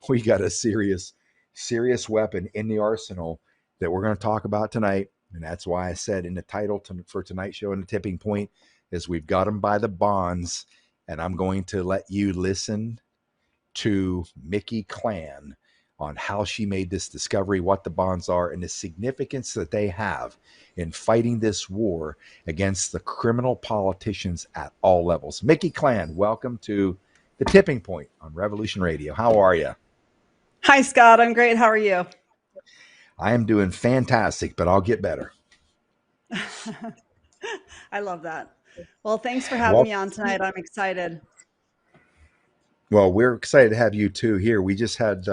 we got a serious weapon in the arsenal that we're going to talk about tonight. And that's why I said in the title for tonight's show, and the tipping point is we've got them by the bonds. And I'm going to let you listen to Miki Klann on how she made this discovery, what the bonds are, and the significance that they have in fighting this war against the criminal politicians at all levels. Miki Klann, welcome to the Tipping Point on Revolution Radio. How are you? Hi, Scott. I'm great. How are you? I am doing fantastic, but I'll get better. I love that. Well, thanks for having Well, me on tonight. I'm excited. well, we're excited to have you two here. We just had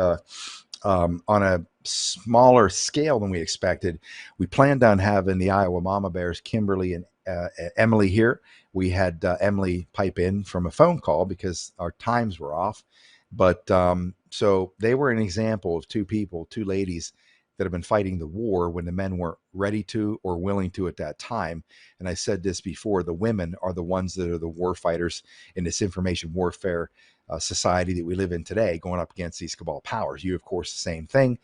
on a smaller scale than we expected. We planned on having the Iowa Mama Bears, Kimberly and Emily here. We had Emily pipe in from a phone call because our times were off. But so they were an example of two people, two ladies that have been fighting the war when the men weren't ready to or willing to at that time. And I said this before, the women are the ones that are the war fighters in this information warfare society that we live in today, going up against these cabal powers. You, of course, the same thing.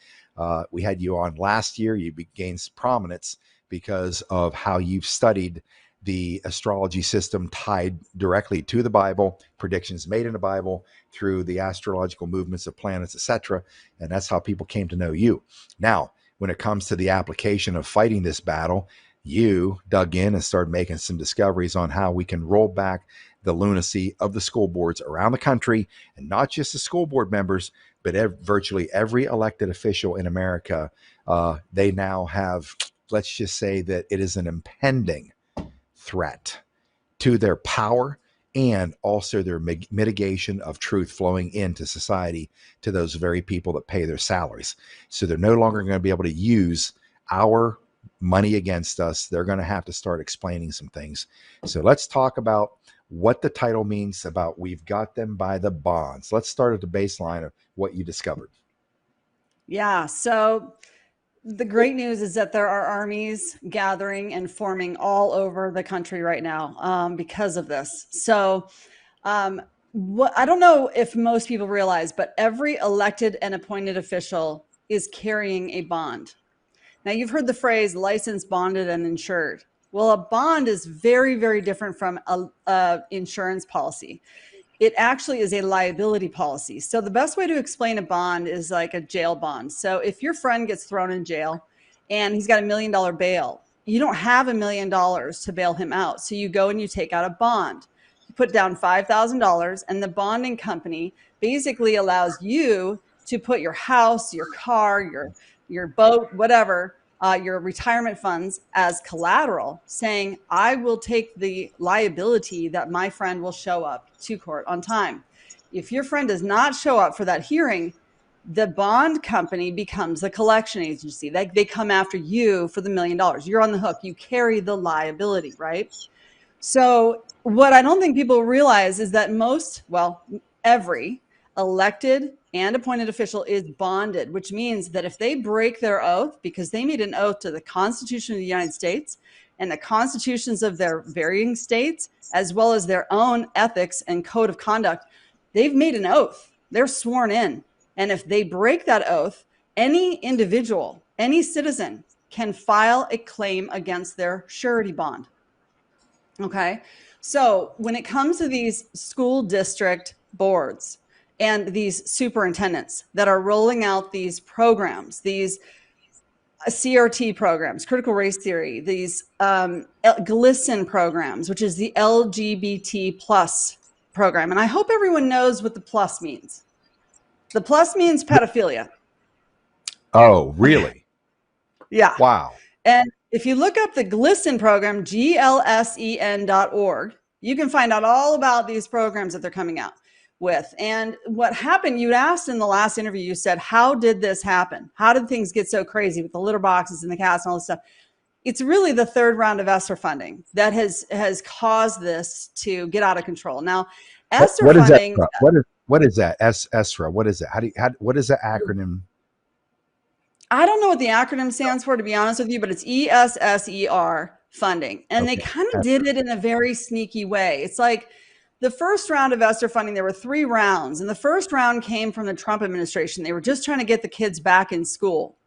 We had you on last year. You gained prominence because of how you've studied the astrology system tied directly to the Bible, predictions made in the Bible through the astrological movements of planets, etc. And that's how people came to know you. Now, when it comes to the application of fighting this battle, you dug in and started making some discoveries on how we can roll back the lunacy of the school boards around the country, and not just the school board members, but virtually every elected official in America. They now have, let's just say that it is an impending threat to their power and also their mitigation of truth flowing into society to those very people that pay their salaries. So they're no longer going to be able to use our money against us. They're going to have to start explaining some things. So let's talk about what the title means about we've got them by the bonds. Let's start at the baseline of what you discovered. Yeah. So the great news is that there are armies gathering and forming all over the country right now because of this. So what I don't know if most people realize, but every elected and appointed official is carrying a bond. Now, you've heard the phrase licensed, bonded, and insured. Well, a bond is very, very different from a insurance policy. It actually is a liability policy. So the best way to explain a bond is like a jail bond. So if your friend gets thrown in jail and he's got $1 million bail, you don't have $1 million to bail him out. So you go and you take out a bond. You put down $5,000, and the bonding company basically allows you to put your house, your car, your boat, whatever, your retirement funds as collateral, saying, I will take the liability that my friend will show up to court on time. If your friend does not show up for that hearing, the bond company becomes the collection agency. They come after you for the $1 million. You're on the hook. You carry the liability, right? So what I don't think people realize is that every elected and appointed official is bonded, which means that if they break their oath, because they made an oath to the Constitution of the United States and the constitutions of their varying states, as well as their own ethics and code of conduct, they've made an oath. They're sworn in. And if they break that oath, any individual, any citizen can file a claim against their surety bond. Okay. So when it comes to these school district boards and these superintendents that are rolling out these programs, these CRT programs, critical race theory, these GLISTEN programs, which is the LGBT plus program. And I hope everyone knows what the plus means. The plus means pedophilia. Oh, really? Yeah. Wow. And if you look up the GLISTEN program, glsen.org, you can find out all about these programs that they're coming out with. And what happened, you asked in the last interview, you said, how did this happen? How did things get so crazy with the litter boxes and the cats and all this stuff? It's really the third round of ESSER funding that has caused this to get out of control. Now, ESSER funding. What is that? ESSER. What is that? What is the acronym? I don't know what the acronym stands for, to be honest with you, but it's ESSER funding. And they kind of did it in a very sneaky way. It's like the first round of ESSER funding, there were 3 rounds. And the first round came from the Trump administration. They were just trying to get the kids back in school.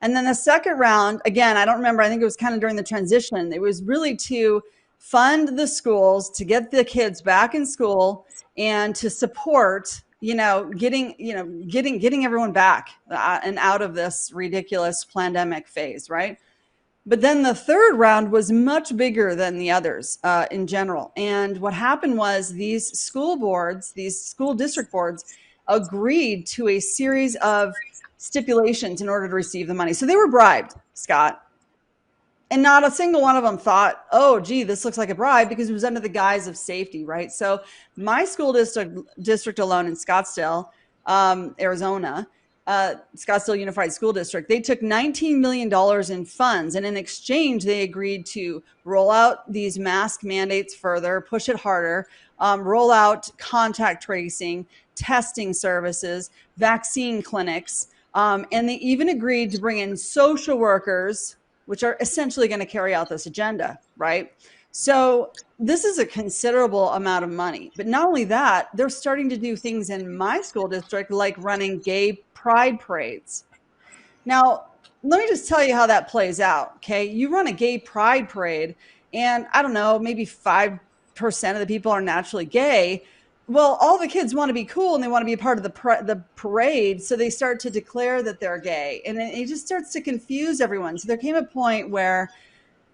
And then the second round, again, I don't remember, I think it was kind of during the transition. It was really to fund the schools, to get the kids back in school and to support, getting everyone back and out of this ridiculous pandemic phase, right? But then the third round was much bigger than the others in general. And what happened was these school boards, these school district boards, agreed to a series of stipulations in order to receive the money. So they were bribed, Scott. And not a single one of them thought, oh, gee, this looks like a bribe, because it was under the guise of safety, right? So my school district alone in Scottsdale, Arizona, Scottsdale Unified School District, they took $19 million in funds. And in exchange, they agreed to roll out these mask mandates further, push it harder, roll out contact tracing, testing services, vaccine clinics. And they even agreed to bring in social workers, which are essentially going to carry out this agenda, right? So this is a considerable amount of money. But not only that, they're starting to do things in my school district, like running gay pride parades. Now, let me just tell you how that plays out, okay? You run a gay pride parade, and I don't know, maybe 5% of the people are naturally gay. Well, all the kids want to be cool and they want to be a part of the parade. So they start to declare that they're gay, and it just starts to confuse everyone. So there came a point where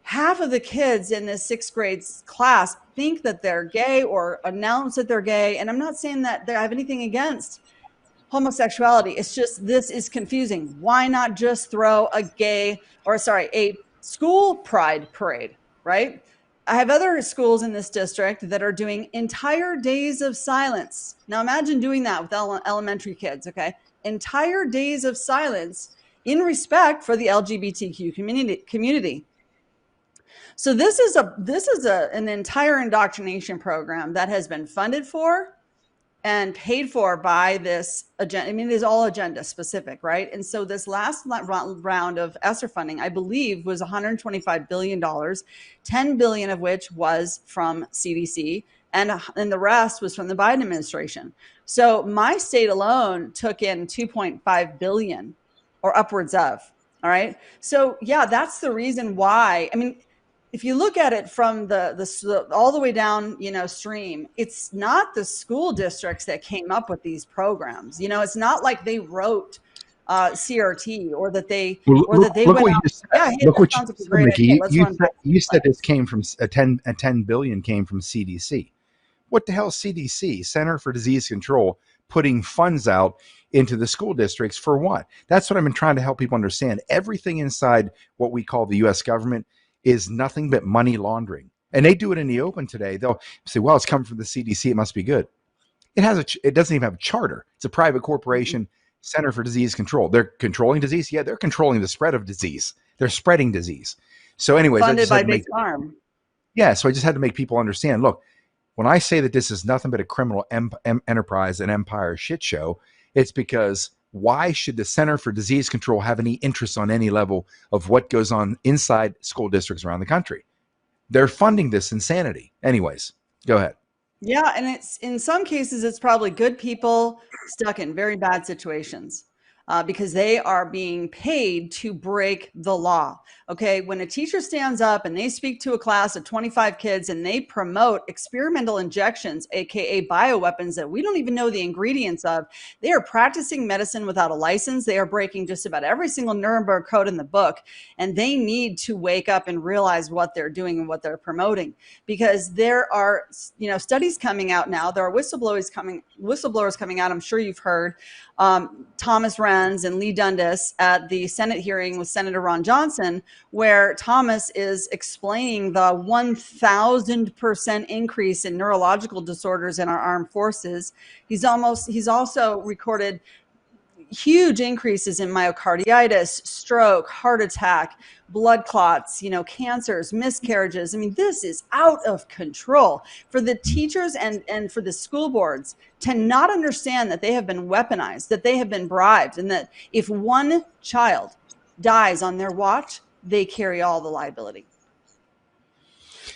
half of the kids in this 6th grade class think that they're gay or announce that they're gay. And I'm not saying that I have anything against homosexuality. It's just, this is confusing. Why not just throw a school pride parade, right? I have other schools in this district that are doing entire days of silence. Now imagine doing that with elementary kids, okay? Entire days of silence in respect for the LGBTQ community. So this is an entire indoctrination program that has been funded for and paid for by this agenda. I mean, it is all agenda specific, right? And so this last round of ESSER funding, I believe, was $125 billion, $10 billion of which was from CDC, and the rest was from the Biden administration. So my state alone took in $2.5 billion, or upwards of. All right. So yeah, that's the reason why. I mean, if you look at it from the all the way down, stream, it's not the school districts that came up with these programs. It's not like they wrote CRT or that they Look went what you out. just said. Yeah, hey, Look that what you sounds like a said, great idea. Mickey. Let's run. You said this came from a 10 billion came from CDC. What the hell, CDC, Center for Disease Control, putting funds out into the school districts for what? That's what I've been trying to help people understand. Everything inside what we call the U.S. government is nothing but money laundering. And they do it in the open today. They'll say, well, it's coming from the CDC. It must be good. It doesn't even have a charter. It's a private corporation, Center for Disease Control. They're controlling disease. Yeah, they're controlling the spread of disease. They're spreading disease. So anyways, funded by Big Farm. Yeah, so I just had to make people understand, look, when I say that this is nothing but a criminal enterprise and empire shit show, it's because why should the Center for Disease Control have any interest on any level of what goes on inside school districts around the country? They're funding this insanity. Anyways, go ahead. Yeah, and it's in some cases it's probably good people stuck in very bad situations. Because they are being paid to break the law. Okay, when a teacher stands up and they speak to a class of 25 kids and they promote experimental injections, aka bioweapons that we don't even know the ingredients of, they are practicing medicine without a license. They are breaking just about every single Nuremberg code in the book, and they need to wake up and realize what they're doing and what they're promoting. Because there are, studies coming out now. There are whistleblowers coming out. I'm sure you've heard. Thomas Renz and Lee Dundas at the Senate hearing with Senator Ron Johnson, where Thomas is explaining the 1,000% increase in neurological disorders in our armed forces. He's also recorded huge increases in myocarditis, stroke, heart attack, blood clots, cancers, miscarriages. I mean, this is out of control. For the teachers and for the school boards to not understand that they have been weaponized, that they have been bribed, and that if one child dies on their watch, they carry all the liability.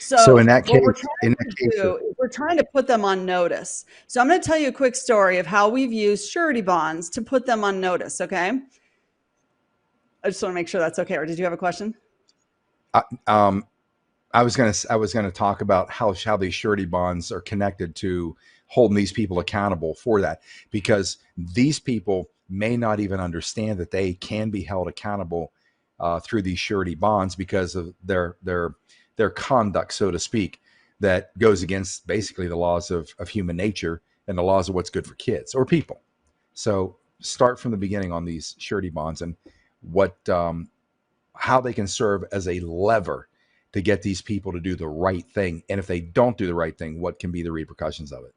So So what we're trying in that to case, do is we're trying to put them on notice. So I'm going to tell you a quick story of how we've used surety bonds to put them on notice. Okay. I just want to make sure that's okay. Or did you have a question? I, I was gonna talk about how these surety bonds are connected to holding these people accountable for that, because these people may not even understand that they can be held accountable through these surety bonds because of their conduct, so to speak, that goes against basically the laws of human nature and the laws of what's good for kids or people. So start from the beginning on these surety bonds and what how they can serve as a lever to get these people to do the right thing. And if they don't do the right thing, what can be the repercussions of it?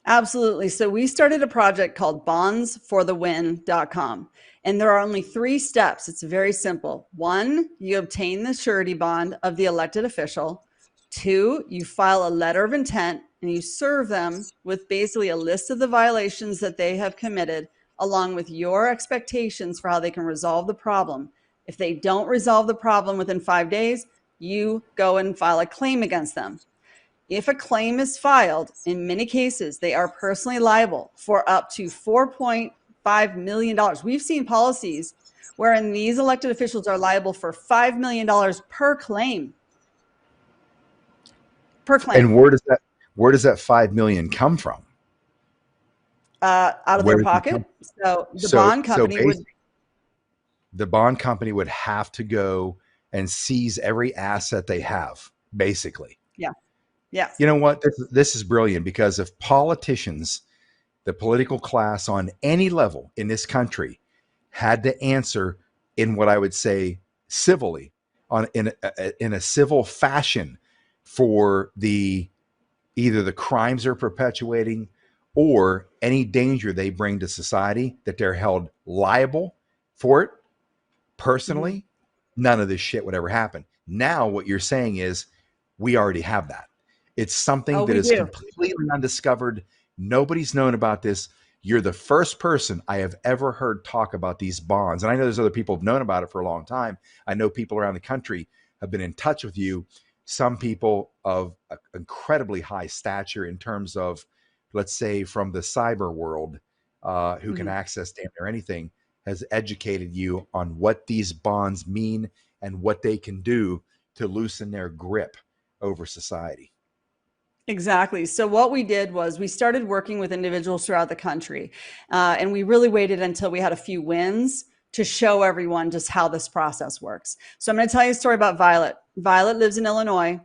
Absolutely. So we started a project called bondsforthewin.com. And there are only 3 steps. It's very simple. 1, you obtain the surety bond of the elected official. 2, you file a letter of intent and you serve them with basically a list of the violations that they have committed, along with your expectations for how they can resolve the problem. If they don't resolve the problem within 5 days, you go and file a claim against them. If a claim is filed, in many cases, they are personally liable for up to $4.5 million. We've seen policies wherein these elected officials are liable for $5 million per claim. Per And claim. where does that 5 million come from? Out of Where their does it come? pocket. So the So bond so company would, basically, the bond company would have to go and seize every asset they have, basically. yeah, yes. You know what? This is brilliant, because if politicians, the political class on any level in this country, had to answer in what I would say civilly, in a civil fashion, for the either the crimes they're perpetuating or any danger they bring to society, that they're held liable for it Mm-hmm. personally, none of this shit would ever happen. Now, what you're saying is we already have that. It's something Oh, that we is do. completely undiscovered. Nobody's known about this. You're the first person I have ever heard talk about these bonds. And I know there's other people who've known about it for a long time. I know people around the country have been in touch with you. Some people of incredibly high stature in terms of, let's say, from the cyber world, who can Mm-hmm. access damn near anything, has educated you on what these bonds mean and what they can do to loosen their grip over society. Exactly. So what we did was we started working with individuals throughout the country, and we really waited until we had a few wins to show everyone just how this process works. So I'm going to tell you a story about Violet. Violet lives in Illinois,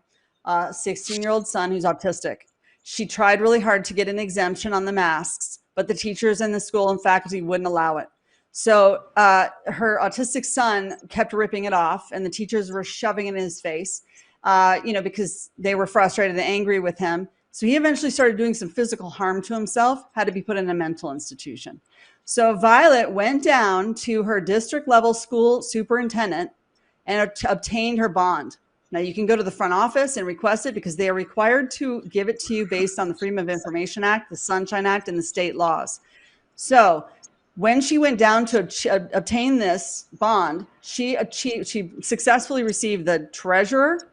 16-year-old son who's autistic. She tried really hard to get an exemption on the masks, but the teachers and the school and faculty wouldn't allow it. So her autistic son kept ripping it off, and the teachers were shoving it in his face, because they were frustrated and angry with him. So he eventually started doing some physical harm to himself, had to be put in a mental institution. So Violet went down to her district level school superintendent and obtained her bond. Now you can go to the front office and request it because they are required to give it to you based on the Freedom of Information Act, the Sunshine Act, and the state laws. So when she went down to obtain this bond, she successfully received the treasurer,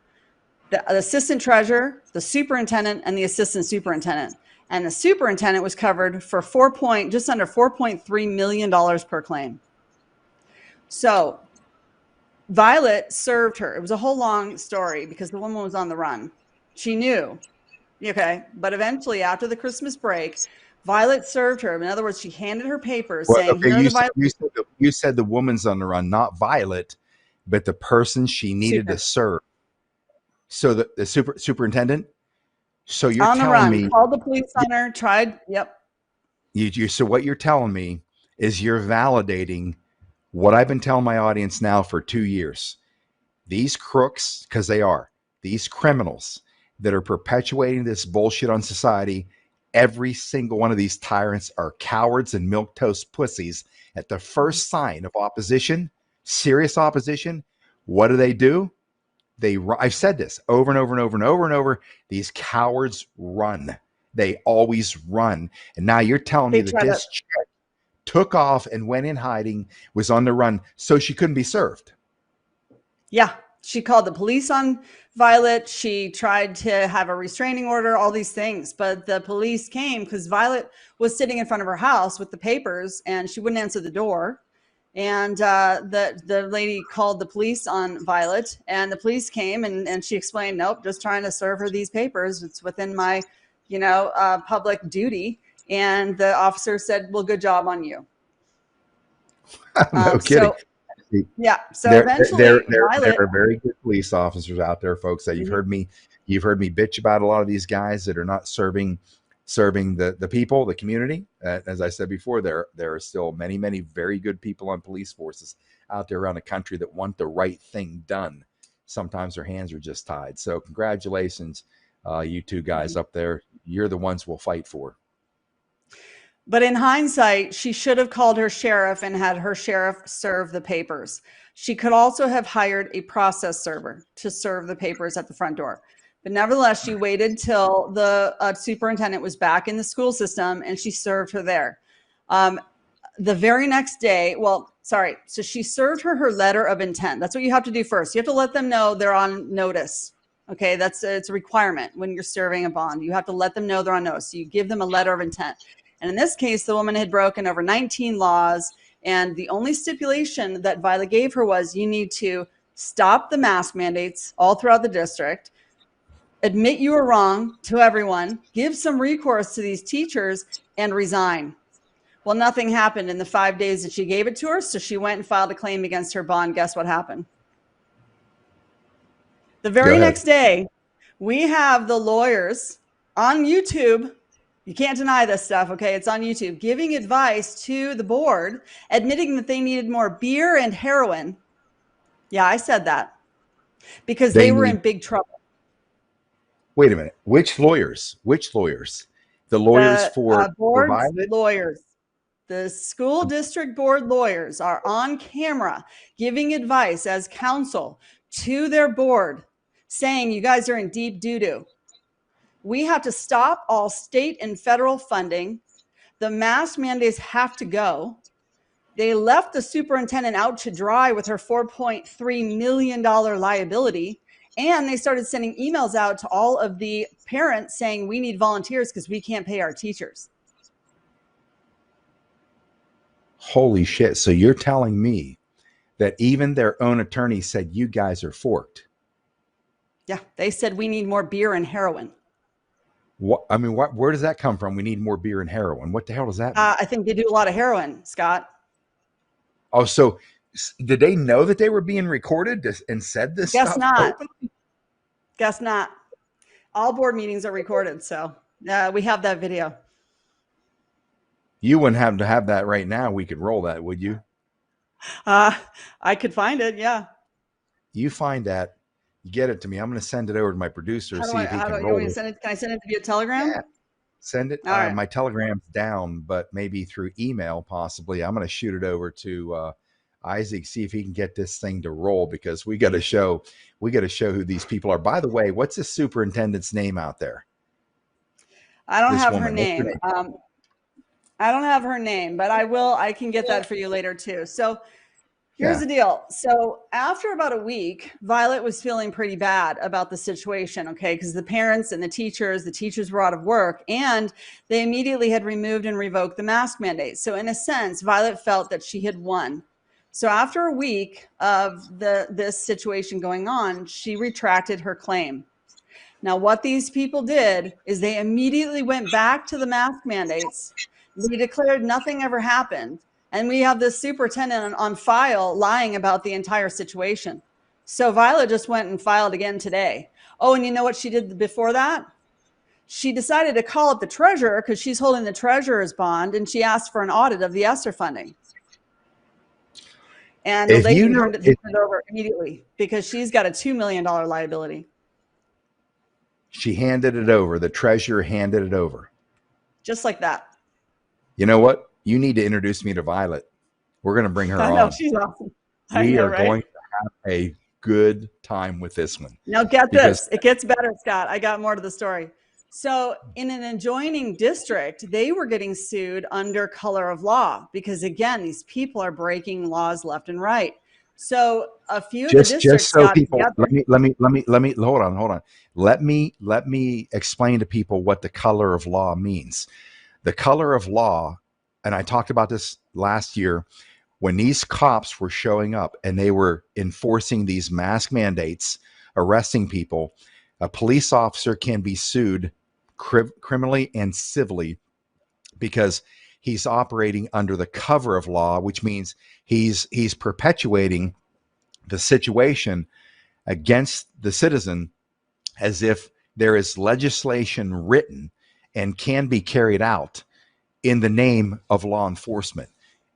the assistant treasurer, the superintendent, and the assistant superintendent. And the superintendent was covered for just under $4.3 million per claim. So Violet served her. It was a whole long story because the woman was on the run. She knew. Okay. But eventually, after the Christmas break, Violet served her. In other words, she handed her papers Well, saying, okay, here are the you said the woman's on the run, not Violet, but the person she needed to super serve. So the superintendent. So you're on the telling run, me called the police on her, tried. Yep. so what you're telling me is you're validating what I've been telling my audience now for 2 years. These crooks, because they are, these criminals that are perpetuating this bullshit on society, every single one of these tyrants are cowards and milquetoast pussies. At the first sign of opposition, serious opposition, what do? I've said this over and over and over and over and over. These cowards run. They always run. And now you're telling me They that try to, this chick took off and went in hiding, was on the run, so she couldn't be served. yeah. She called the police on Violet. She tried to have a restraining order, all these things. But the police came because Violet was sitting in front of her house with the papers and she wouldn't answer the door. And the lady called the police on Violet, and the police came and she explained, nope, just trying to serve her these papers. It's within my, public duty. And the officer said, well, good job on you. No kidding. So yeah. So There, eventually there Violet. are very good police officers out there, folks. That Mhm. you've heard me bitch about a lot of these guys that are not serving the people, the community. As I said before, there are still many very good people on police forces out there around the country that want the right thing done. Sometimes their hands are just tied. So congratulations, you two guys Mhm. up there. You're the ones we'll fight for. But in hindsight, she should have called her sheriff and had her sheriff serve the papers. She could also have hired a process server to serve the papers at the front door. But nevertheless, she waited till the superintendent was back in the school system and she served her there. Um, the very next day, well, sorry, so she served her letter of intent. That's what you have to do first. You have to let them know they're on notice. Okay, it's a requirement when you're serving a bond. You have to let them know they're on notice. So you give them a letter of intent. And in this case, the woman had broken over 19 laws. And the only stipulation that Violet gave her was you need to stop the mask mandates all throughout the district, admit you were wrong to everyone, give some recourse to these teachers, and resign. Well, nothing happened in the 5 days that she gave it to her. So she went and filed a claim against her bond. Guess what happened? The Go very ahead. next day, we have the lawyers on YouTube. You can't deny this stuff, okay? It's on YouTube, giving advice to the board, admitting that they needed more beer and heroin. Yeah, I said that because They they were in need. big trouble. Wait a minute. Which lawyers? Which lawyers? The lawyers The for board's Violet? lawyers, the school district board lawyers are on camera giving advice as counsel to their board saying, you guys are in deep doo-doo. We have to stop all state and federal funding. The mask mandates have to go. They left the superintendent out to dry with her $4.3 million liability. And they started sending emails out to all of the parents saying, we need volunteers because we can't pay our teachers. Holy shit. So you're telling me that even their own attorney said you guys are forked? Yeah, they said we need more beer and heroin. What, I mean, where does that come from? We need more beer and heroin. What the hell does that mean? I think they do a lot of heroin, Scott. Oh, so did they know that they were being recorded and said this Guess stuff not. openly? Guess not. All board meetings are recorded. So we have that video. You wouldn't have to have that right now. We could roll that, would you? Uh, I could find it. Yeah. You find that, you get it to me. I'm going to send it over to my producer, see if he How do can I, you want roll me to this. send it? Can I send it via Telegram? Yeah, send it. All right. My Telegram's down, but maybe through email, possibly. I'm going to shoot it over to Isaac, see if he can get this thing to roll because we got to show who these people are. By the way, what's this superintendent's name out there? I don't This have her woman. What's her name. name? I don't have her name, but I will. I can get that for you later too. So here's Yeah. the deal. So after about a week, Violet was feeling pretty bad about the situation, okay? Because the parents and the teachers were out of work and they immediately had removed and revoked the mask mandate. So in a sense, Violet felt that she had won. So after a week of this situation going on, she retracted her claim. Now, what these people did is they immediately went back to the mask mandates. They declared nothing ever happened. And we have this superintendent on file lying about the entire situation. So Violet just went and filed again today. Oh, and you know what she did before that? She decided to call up the treasurer because she's holding the treasurer's bond and she asked for an audit of the ESSER funding. And the If you lady know, handed it over immediately because she's got a $2 million liability. she handed it over. The treasurer handed it over. Just like that. You know what? You need to introduce me to Violet. We're going to bring her I know, on. she's awesome. I We know, are right? going to have a good time with this one Now get because this. It gets better, Scott. I got more to the story. So in an adjoining district, they were getting sued under color of law because again, these people are breaking laws left and right. So a few of the Just districts so got people, together. let me hold on. Let me explain to people what the color of law means. The color of law, and I talked about this last year, when these cops were showing up and they were enforcing these mask mandates, arresting people, a police officer can be sued criminally and civilly because he's operating under the cover of law, which means he's perpetuating the situation against the citizen as if there is legislation written and can be carried out in the name of law enforcement.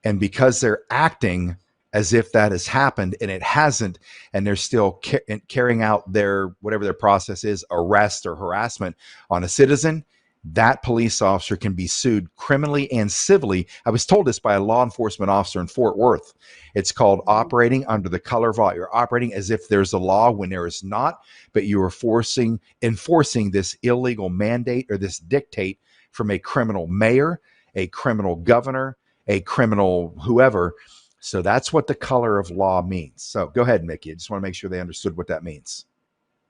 And because they're acting as if that has happened and it hasn't, and they're still carrying out their whatever their process is, arrest or harassment on a citizen, that police officer can be sued criminally and civilly. I was told this by a law enforcement officer in Fort Worth. It's called operating under the color of law. You're operating as if there's a law when there is not, but you are enforcing this illegal mandate or this dictate from a criminal mayor, a criminal governor, a criminal whoever. So that's what the color of law means. So go ahead, Mickey. I just want to make sure they understood what that means.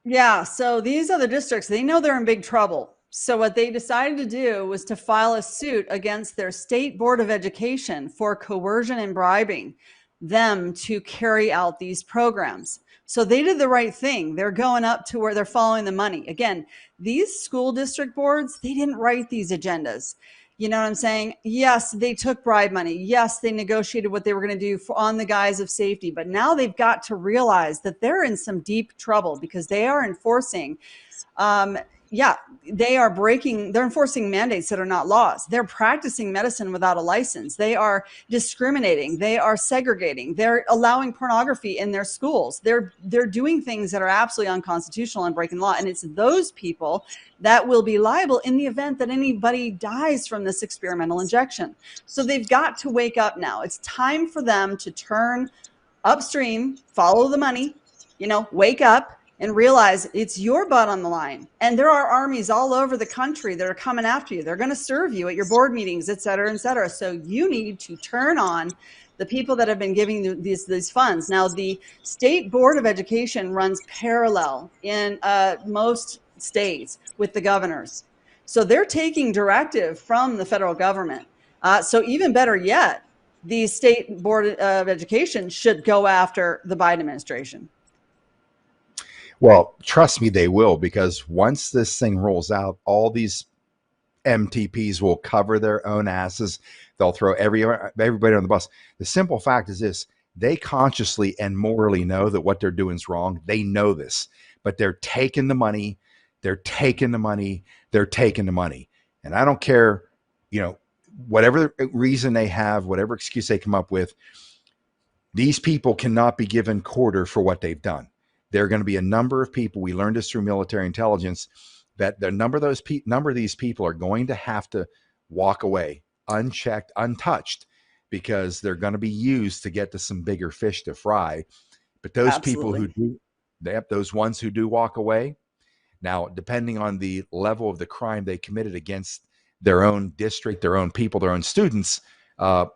Yeah, so these other districts, they know they're in big trouble. So what they decided to do was to file a suit against their state board of education for coercion and bribing them to carry out these programs. So they did the right thing. They're going up to where they're following the money. Again, these school district boards, they didn't write these agendas. You know what I'm saying? Yes, they took bribe money. Yes, they negotiated what they were going to do on the guise of safety. But now they've got to realize that they're in some deep trouble because they are enforcing yeah, they're enforcing mandates that are not laws. They're practicing medicine without a license. They are discriminating. They are segregating. They're allowing pornography in their schools. They're doing things that are absolutely unconstitutional and breaking the law. And it's those people that will be liable in the event that anybody dies from this experimental injection. So they've got to wake up now. It's time for them to turn upstream, follow the money, wake up and realize it's your butt on the line. And there are armies all over the country that are coming after you. They're going to serve you at your board meetings, et cetera, et cetera. So you need to turn on the people that have been giving you these funds. Now, the State Board of Education runs parallel in most states with the governors. So they're taking directive from the federal government. So even better yet, the State Board of Education should go after the Biden administration. Well, trust me, they will, because once this thing rolls out, all these MTPs will cover their own asses. They'll throw everybody on the bus. The simple fact is this: they consciously and morally know that what they're doing is wrong. They know this, but they're taking the money. They're taking the money. They're taking the money. And I don't care, whatever reason they have, whatever excuse they come up with, these people cannot be given quarter for what they've done. There are going to be a number of people, we learned this through military intelligence, that the number of these people are going to have to walk away unchecked, untouched, because they're going to be used to get to some bigger fish to fry. But those people Absolutely. who do, they have those ones who do walk away. Now, depending on the level of the crime they committed against their own district, their own people, their own students, uh,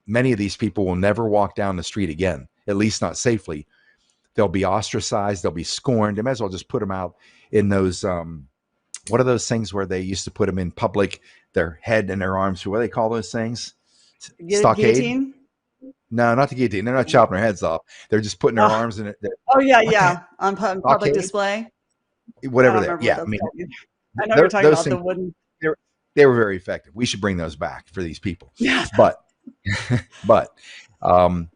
many of these people will never walk down the street again, at least not safely. They'll be ostracized. They'll be scorned. They might as well just put them out in those, what are those things where they used to put them in public, their head and their arms? What do they call those things? Stockade? Guillotine? No, not the guillotine. They're not chopping their heads off. They're just putting their Uh, arms in it. oh, yeah, What the heck? yeah. On public Stockade? display. I Whatever don't they are. remember what Yeah. I that's mean, called. I know what you're talking those about, the things, wooden. they were very effective. We should bring those back for these people. Yeah. But but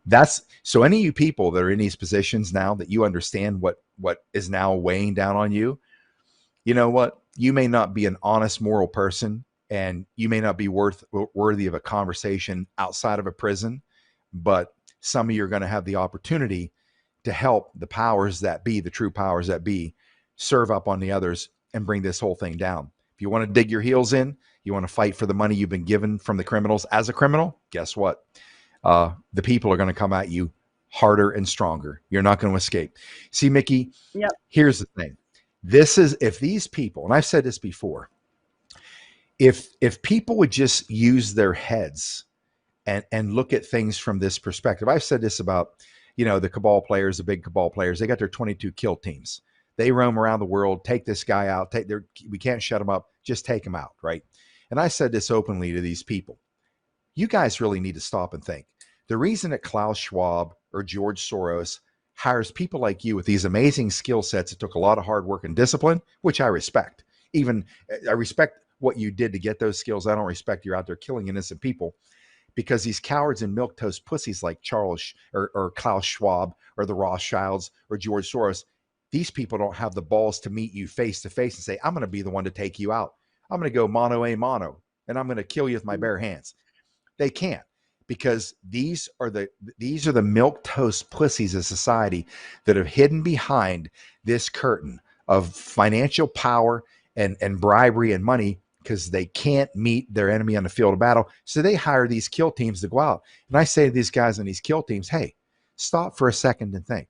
that's so any of you people that are in these positions now that you understand what is now weighing down on you. You know what? You may not be an honest moral person, and you may not be worthy of a conversation outside of a prison, but some of you are going to have the opportunity to help the powers that be, the true powers that be, serve up on the others and bring this whole thing down. If you want to dig your heels in, you want to fight for the money you've been given from the criminals as a criminal, guess what? The people are going to come at you harder and stronger. You're not going to escape. See, Mickey, Yep. here's the thing. This is, if these people, and I've said this before, if people would just use their heads and look at things from this perspective. I've said this about, you know, the cabal players, the big cabal players, they got their 22 kill teams. They roam around the world, take this guy out, we can't shut him up, just take him out, right? And I said this openly to these people. You guys really need to stop and think. The reason that Klaus Schwab or George Soros hires people like you with these amazing skill sets that took a lot of hard work and discipline, which I respect. Even I respect what you did to get those skills. I don't respect you're out there killing innocent people, because these cowards and milquetoast pussies like Charles or Klaus Schwab or the Rothschilds or George Soros, these people don't have the balls to meet you face to face and say, I'm going to be the one to take you out. I'm going to go mano a mano, and I'm going to kill you with my bare hands. They can't, because these are the milquetoast pussies of society that have hidden behind this curtain of financial power and bribery and money, because they can't meet their enemy on the field of battle. So they hire these kill teams to go out. And I say to these guys on these kill teams, hey, stop for a second and think.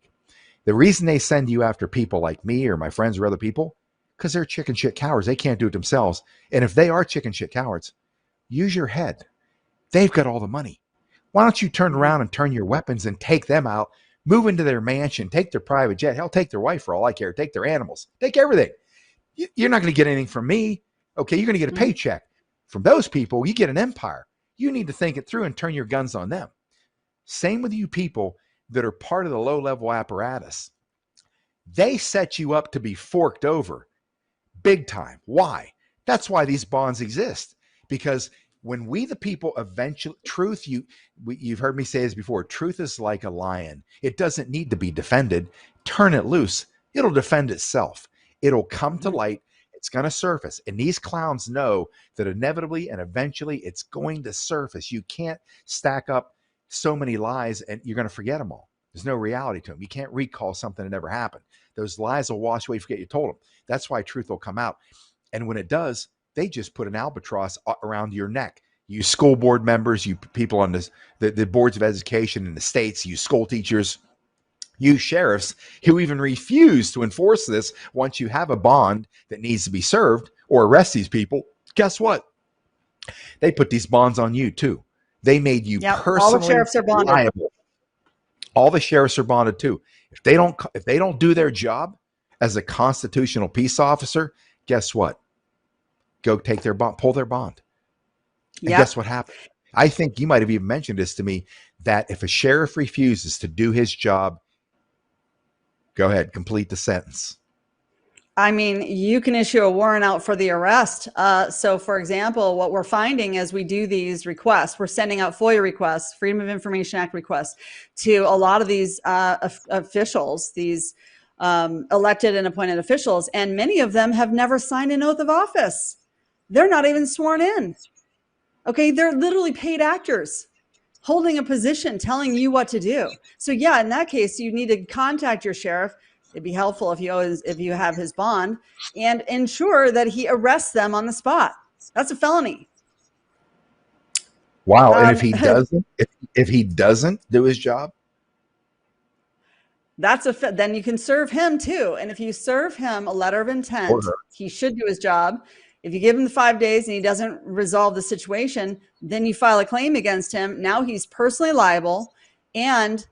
The reason they send you after people like me or my friends or other people, because they're chicken shit cowards. They can't do it themselves. And if they are chicken shit cowards, use your head. They've got all the money. Why don't you turn around and turn your weapons and take them out, move into their mansion, take their private jet, hell, take their wife for all I care, take their animals, take everything. You're not going to get anything from me. Okay, you're going to get a paycheck. From those people, you get an empire. You need to think it through and turn your guns on them. Same with you people that are part of the low-level apparatus. They set you up to be forked over big time. Why? That's why these bonds exist. Because when we, the people, eventually, you've heard me say this before, truth is like a lion. It doesn't need to be defended. Turn it loose. It'll defend itself. It'll come to light. It's going to surface. And these clowns know that inevitably and eventually it's going to surface. You can't stack up so many lies and you're going to forget them all. There's no reality to them. You can't recall something that never happened. Those lies will wash away, forget you told them. That's why truth will come out. And when it does, they just put an albatross around your neck. You school board members, you people on the boards of education in the states, you school teachers, you sheriffs who even refuse to enforce this once you have a bond that needs to be served or arrest these people. Guess what? They put these bonds on you too. They made you personally all the sheriffs are bonded. liable. All the sheriffs are bonded too. If they don't do their job as a constitutional peace officer, guess what? Go take their bond, pull their bond. And guess what happened? I think you might have even mentioned this to me, that if a sheriff refuses to do his job, go ahead, complete the sentence. I mean, you can issue a warrant out for the arrest. So, for example, what we're finding as we do these requests, we're sending out FOIA requests, Freedom of Information Act requests, to a lot of these officials, these elected and appointed officials, and many of them have never signed an oath of office. They're not even sworn in. Okay, they're literally paid actors holding a position, telling you what to do. So yeah, in that case, you need to contact your sheriff. It'd be helpful if you have his bond, and ensure that he arrests them on the spot. That's a felony. Wow. And if he doesn't, if he doesn't do his job, then you can serve him too. And if you serve him a letter of intent, he should do his job. If you give him the 5 days and he doesn't resolve the situation, then you file a claim against him. Now he's personally liable, and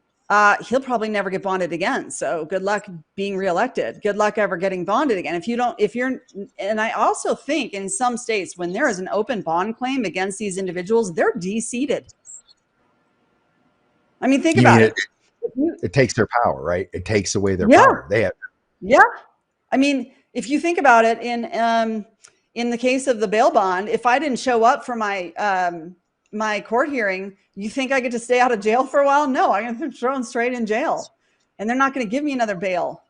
he'll probably never get bonded again. So good luck being reelected. Good luck ever getting bonded again. And I also think in some states, when there is an open bond claim against these individuals, they're de-seated. I mean, think about it. It takes their power, right? It takes away their power. They have. Yeah. I mean, if you think about it, in the case of the bail bond, if I didn't show up for my court hearing, you think I get to stay out of jail for a while? No, I'm going to be thrown straight in jail, and they're not going to give me another bail.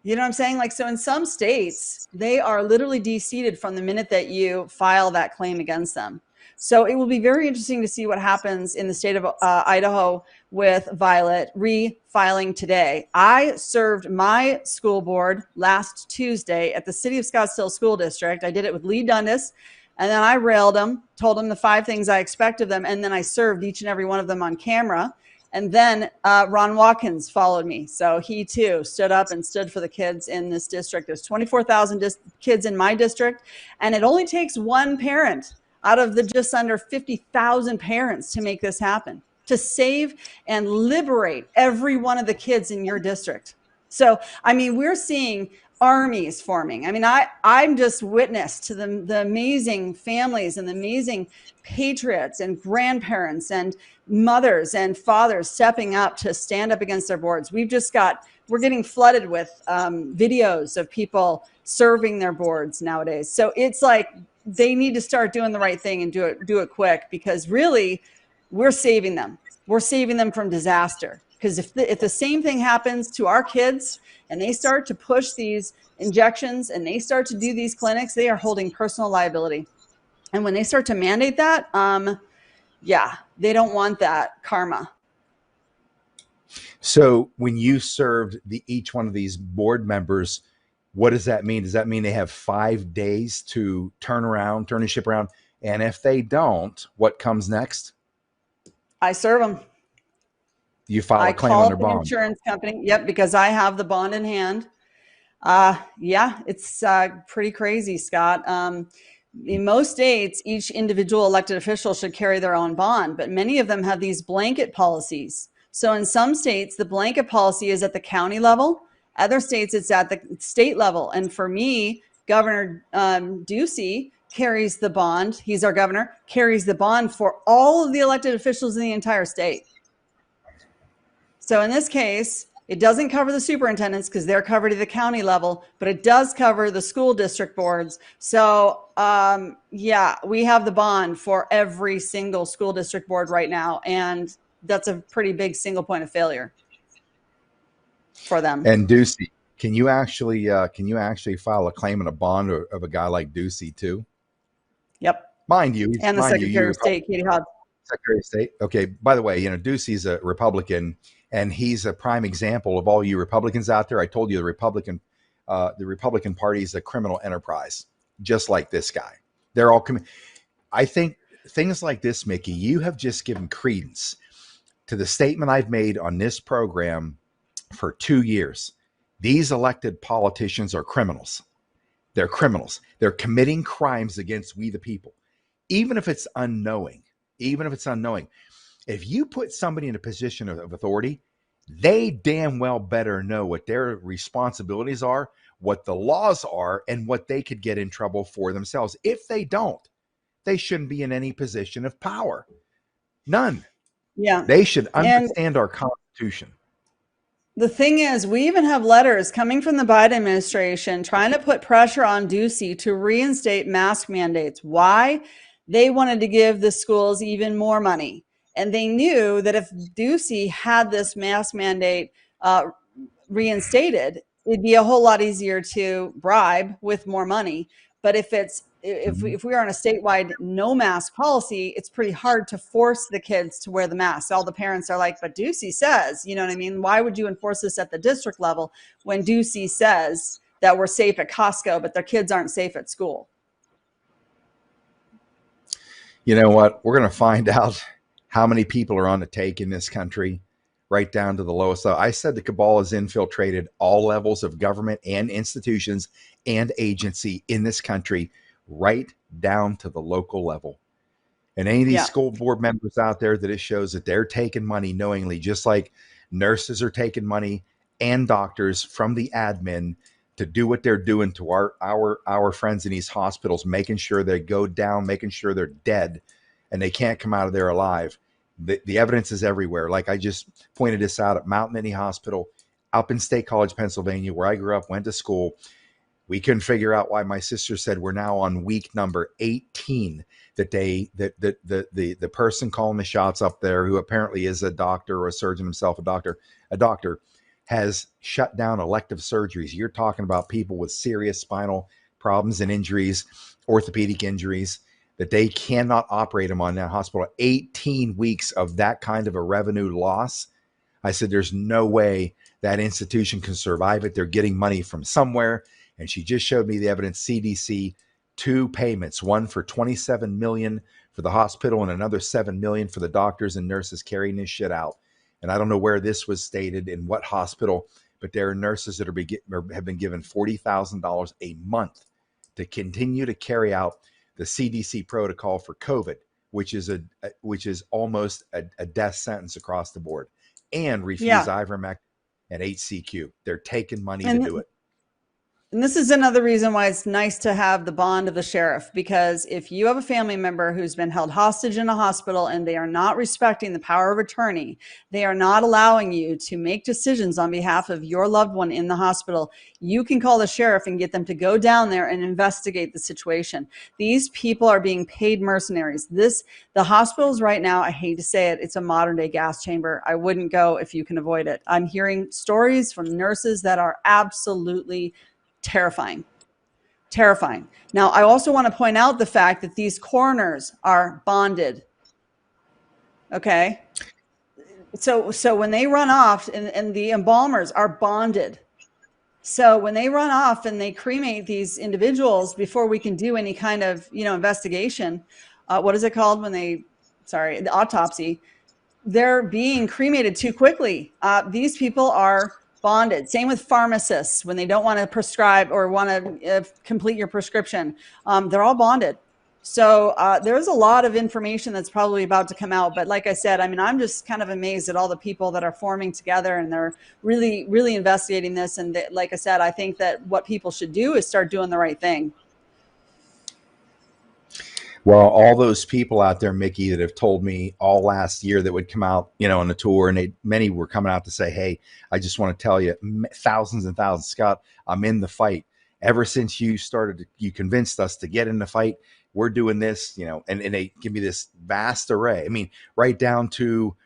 You know what I'm saying? Like, so in some states, they are literally de-seated from the minute that you file that claim against them. So it will be very interesting to see what happens in the state of Idaho with Violet refiling today. I served my school board last Tuesday at the City of Scottsdale School District. I did it with Lee Dundas, and then I railed them, told them the 5 things I expect of them, and then I served each and every one of them on camera. And then Ron Watkins followed me. So he too stood up and stood for the kids in this district. There's 24,000 kids in my district, and it only takes one parent out of the just under 50,000 parents to make this happen. to save and liberate every one of the kids in your district. So, I mean, we're seeing armies forming. I mean, I'm just witness to the amazing families and the amazing patriots and grandparents and mothers and fathers stepping up to stand up against their boards. We're getting flooded with videos of people serving their boards nowadays. So it's like they need to start doing the right thing and do it quick, because really we're saving them. We're saving them from disaster. Because if the same thing happens to our kids and they start to push these injections and they start to do these clinics, they are holding personal liability. And when they start to mandate that, yeah, they don't want that karma. So when you served each one of these board members, what does that mean? Does that mean they have 5 days to turn the ship around? And if they don't, what comes next? I serve them. You file a claim on their bond. Insurance company. Yep, because I have the bond in hand. Yeah, it's pretty crazy, Scott. In most states, each individual elected official should carry their own bond, but many of them have these blanket policies. So in some states, the blanket policy is at the county level. Other states, it's at the state level. And for me, Governor Ducey carries the bond. He's our governor, carries the bond for all of the elected officials in the entire state. So in this case, it doesn't cover the superintendents because they're covered at the county level, but it does cover the school district boards. So yeah, we have the bond for every single school district board right now. And that's a pretty big single point of failure for them. And Ducey, can you actually file a claim on a bond of a guy like Ducey too? Yep. Mind you, and the Secretary of State, Katie Hobbs. Secretary of State. Okay. By the way, Ducey's a Republican, and he's a prime example of all you Republicans out there. I told you the Republican Party is a criminal enterprise, just like this guy. They're all. I think things like this, Mickey, you have just given credence to the statement I've made on this program for 2 years. These elected politicians are criminals. They're criminals. They're committing crimes against we the people, even if it's unknowing. If you put somebody in a position of authority, they damn well better know what their responsibilities are, what the laws are, and what they could get in trouble for themselves. If they don't, they shouldn't be in any position of power. None. Yeah. They should understand our Constitution. The thing is, we even have letters coming from the Biden administration trying to put pressure on Ducey to reinstate mask mandates. Why? They wanted to give the schools even more money. And they knew that if Ducey had this mask mandate reinstated, it'd be a whole lot easier to bribe with more money. But if we are on a statewide no mask policy, it's pretty hard to force the kids to wear the mask. All the parents are like, but Ducey says, you know what I mean? Why would you enforce this at the district level when Ducey says that we're safe at Costco, but their kids aren't safe at school? You know what? We're going to find out how many people are on the take in this country, right down to the lowest level. I said the cabal has infiltrated all levels of government and institutions and agency in this country, right down to the local level. And any of these school board members out there that it shows that they're taking money knowingly, just like nurses are taking money and doctors from the admin to do what they're doing to our friends in these hospitals, making sure they go down, making sure they're dead and they can't come out of there alive. The evidence is everywhere. Like I just pointed this out at Mount Minnie Hospital up in State College, Pennsylvania, where I grew up, went to school. We couldn't figure out why my sister said we're now on week number 18 that the person calling the shots up there, who apparently is a doctor or a surgeon himself, a doctor has shut down elective surgeries. You're talking about people with serious spinal problems and injuries, orthopedic injuries, that they cannot operate them on that hospital. 18 weeks of that kind of a revenue loss. I said, there's no way that institution can survive it. They're getting money from somewhere. And she just showed me the evidence. CDC, 2 payments, one for $27 million for the hospital and another $7 million for the doctors and nurses carrying this shit out. And I don't know where this was stated, in what hospital, but there are nurses that have been given $40,000 a month to continue to carry out the CDC protocol for COVID, which is almost a death sentence across the board, and refuse Yeah. ivermectin and HCQ. They're taking money to do And it. And this is another reason why it's nice to have the bond of the sheriff, because if you have a family member who's been held hostage in a hospital and they are not respecting the power of attorney, they are not allowing you to make decisions on behalf of your loved one in the hospital, you can call the sheriff and get them to go down there and investigate the situation. These people are being paid mercenaries. The hospitals right now, I hate to say it, it's a modern day gas chamber. I wouldn't go if you can avoid it. I'm hearing stories from nurses that are absolutely terrifying. Terrifying. Now, I also want to point out the fact that these coroners are bonded. Okay. So when they run off, and the embalmers are bonded. So when they run off and they cremate these individuals before we can do any kind of, investigation, what is it called when the autopsy, they're being cremated too quickly. These people are bonded. Same with pharmacists when they don't want to prescribe or want to complete your prescription. They're all bonded. So there's a lot of information that's probably about to come out. But like I said, I mean, I'm just kind of amazed at all the people that are forming together, and they're really, really investigating this. And like I said, I think that what people should do is start doing the right thing. Well, all those people out there, Mickey, that have told me all last year that would come out, on the tour, and many were coming out to say, "Hey, I just want to tell you, thousands and thousands, Scott, I'm in the fight. Ever since you convinced us to get in the fight, we're doing this, and they give me this vast array. I mean, right down to,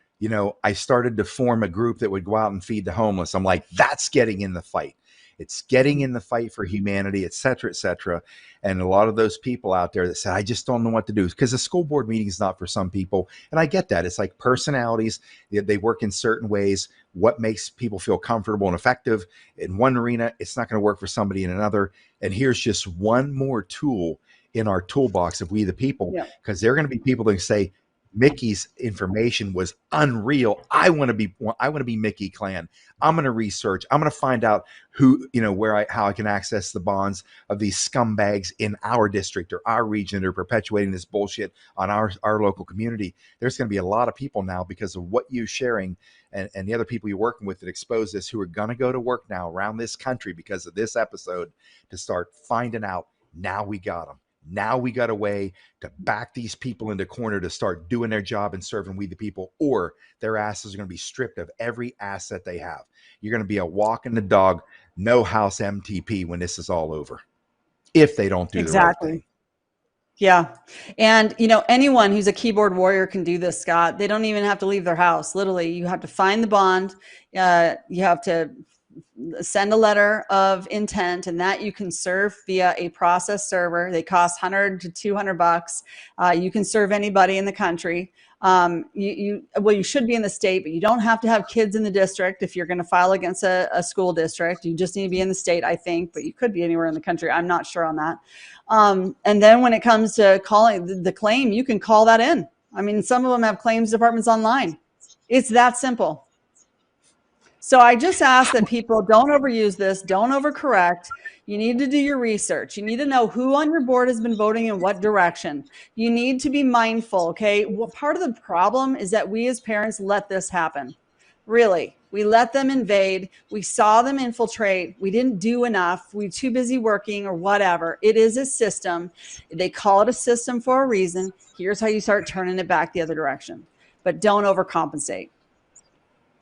I started to form a group that would go out and feed the homeless. I'm like, that's getting in the fight. It's getting in the fight for humanity, et cetera, et cetera. And a lot of those people out there that said, I just don't know what to do, because the school board meeting is not for some people. And I get that. It's like personalities. They work in certain ways. What makes people feel comfortable and effective in one arena, it's not going to work for somebody in another. And here's just one more tool in our toolbox of we the people, because there are going to be people that say, Mickey's information was unreal. I want to be Mickey Klann. I'm going to research. I'm going to find out who, how I can access the bonds of these scumbags in our district or our region that are perpetuating this bullshit on our local community. There's going to be a lot of people now, because of what you're sharing and the other people you're working with that expose this, who are going to go to work now around this country because of this episode, to start finding out, now we got them. Now we got a way to back these people into corner to start doing their job and serving we the people, or their asses are going to be stripped of every asset they have. You're going to be a walking the dog, no house MTP when this is all over, if they don't do the right thing. Yeah. And, anyone who's a keyboard warrior can do this, Scott. They don't even have to leave their house. Literally, you have to find the bond. You have to send a letter of intent, and that you can serve via a process server. They cost $100 to $200. You can serve anybody in the country. You should be in the state, but you don't have to have kids in the district if you're going to file against a school district. You just need to be in the state, I think, but you could be anywhere in the country. I'm not sure on that. And then when it comes to calling the claim, you can call that in. I mean, some of them have claims departments online. It's that simple. So I just ask that people don't overuse this, don't overcorrect. You need to do your research. You need to know who on your board has been voting in what direction. You need to be mindful, okay? Well, part of the problem is that we as parents let this happen. Really, we let them invade. We saw them infiltrate. We didn't do enough. We were too busy working or whatever. It is a system. They call it a system for a reason. Here's how you start turning it back the other direction. But don't overcompensate,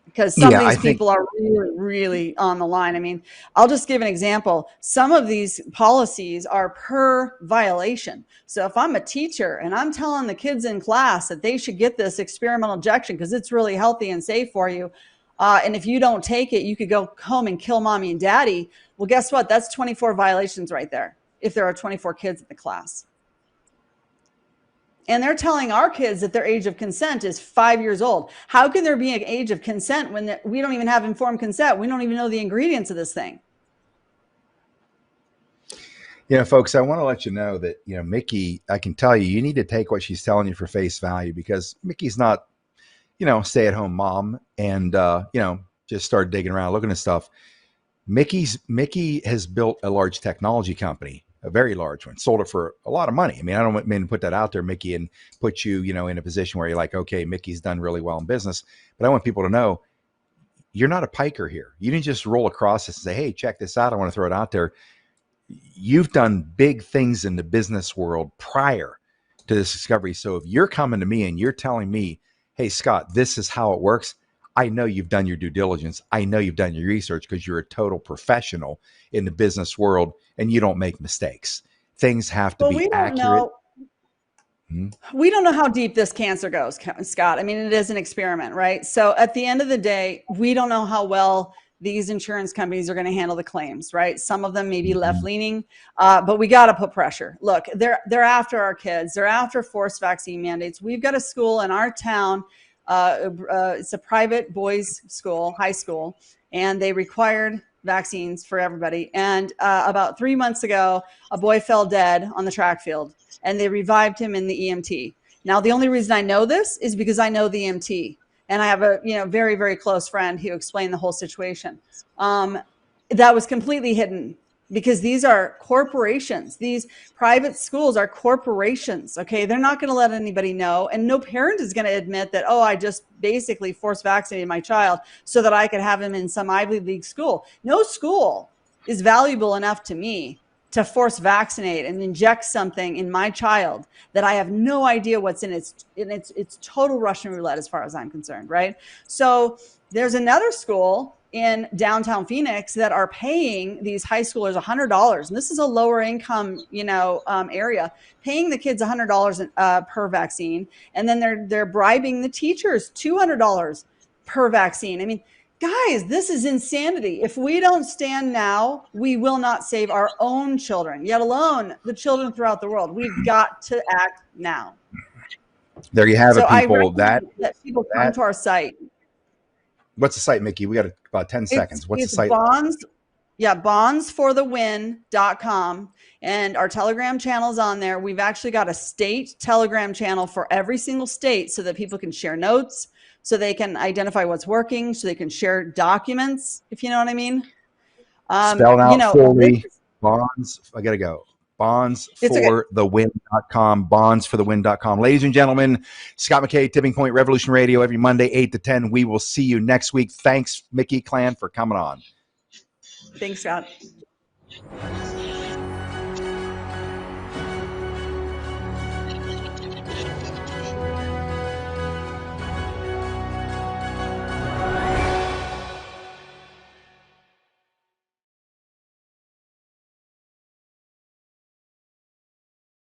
because some of these people are really, really on the line. I mean, I'll just give an example. Some of these policies are per violation. So if I'm a teacher and I'm telling the kids in class that they should get this experimental injection because it's really healthy and safe for you, and if you don't take it, you could go home and kill mommy and daddy. Well, guess what? That's 24 violations right there, if there are 24 kids in the class. And they're telling our kids that their age of consent is 5 years old. How can there be an age of consent when we don't even have informed consent? We don't even know the ingredients of this thing. Folks, I want to let you know that, Mickey, I can tell you, you need to take what she's telling you for face value, because Mickey's not, stay-at-home mom and, just start digging around, looking at stuff. Mickey has built a large technology company. a very large one, sold it for a lot of money. I mean, I don't mean to put that out there, Mickey, and put you, in a position where you're like, okay, Mickey's done really well in business. But I want people to know you're not a piker here. You didn't just roll across this and say, hey, check this out. I want to throw it out there. You've done big things in the business world prior to this discovery. So if you're coming to me and you're telling me, hey, Scott, this is how it works, I know you've done your due diligence. I know you've done your research because you're a total professional in the business world and you don't make mistakes. Things have to be accurate. We don't know how deep this cancer goes, Scott. I mean, it is an experiment, right? So at the end of the day, we don't know how well these insurance companies are going to handle the claims, right? Some of them may be left leaning, but we got to put pressure. Look, they're after our kids. They're after forced vaccine mandates. We've got a school in our town. It's a private boys' school, high school, and they required vaccines for everybody. And about 3 months ago, a boy fell dead on the track field, and they revived him in the EMT. Now, the only reason I know this is because I know the EMT. And I have a very, very close friend who explained the whole situation. That was completely hidden because these are corporations. These private schools are corporations. Okay, they're not going to let anybody know, and no parent is going to admit that. Oh, I just basically force vaccinated my child so that I could have him in some Ivy League school. No school is valuable enough to me to force vaccinate and inject something in my child that I have no idea what's in it. It's total Russian roulette as far as I'm concerned, right? So there's another school in downtown Phoenix that are paying these high schoolers $100, and this is a lower income, area, paying the kids $100 per vaccine, and then they're bribing the teachers $200 per vaccine. I mean, guys, this is insanity. If we don't stand now, we will not save our own children, yet alone the children throughout the world. We've got to act now. There you have it, people. That people come to our site. What's the site, Mickey? We got about 10 seconds. What's the site? Bondsforthewin.com. And our Telegram channel is on there. We've actually got a state Telegram channel for every single state so that people can share notes, so they can identify what's working, so they can share documents, if you know what I mean. Spelled out fully. Bonds. I got to go. Bondsforthewin.com. Bondsforthewin.com. Ladies and gentlemen, Scott McKay, Tipping Point Revolution Radio, every Monday, 8 to 10. We will see you next week. Thanks, Mickey, Klann, for coming on. Thanks, Scott.